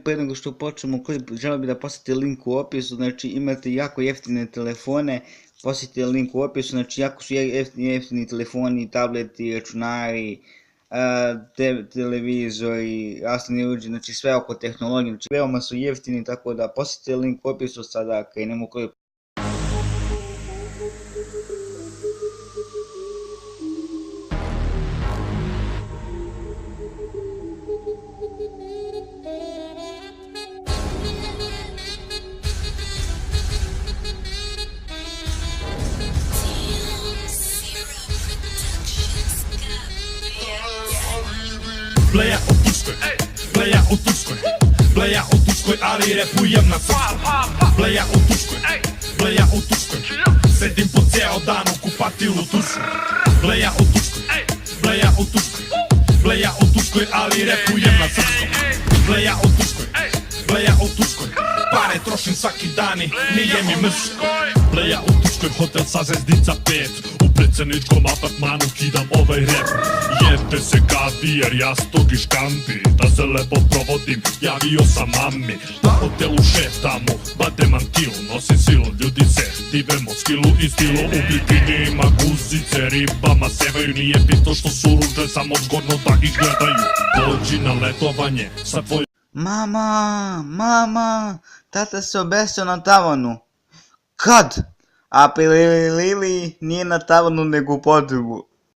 Pre nego što počnemo klip, želeo bih da posjetite link u opisu, znači imate jako jeftine telefone, posjetite link u opisu, znači jako su jeftini telefoni, tableti, računari, televizori, rasni uređaji, znači sve oko tehnologije, znači veoma su jeftini, tako da posjetite link u opisu, sada krenemo u klip. Bleja u Turskoj, ali repujem na srpskom. Bleja u Turskoj, sedim po ceo dan u kupatilu Turskoj. Bleja u Turskoj, ali repujem na srpskom. Bleja u Turskoj, pare trošim svaki dan i nije mi mrsko. Bleja u Turskoj, hotel sa zvezdica 5, u predsjedničkom apartmanu kidam ovaj rap. Jebe se kavijer, jastuk i škampi, da se lepo provodim, javio sam mami. Na hotelu šetamo, bade mantilu, nosim silu, ljudi se divemo skilu i stilu. U bikinima guzice, ribama sevaju, nije bitno što su ružne, samo zgodno da ih gledaju. Dođi na letovanje sa tvojom... Mama, tata se obesio na tavanu. Kad? A Lili nije na tavanu nego u podrugu.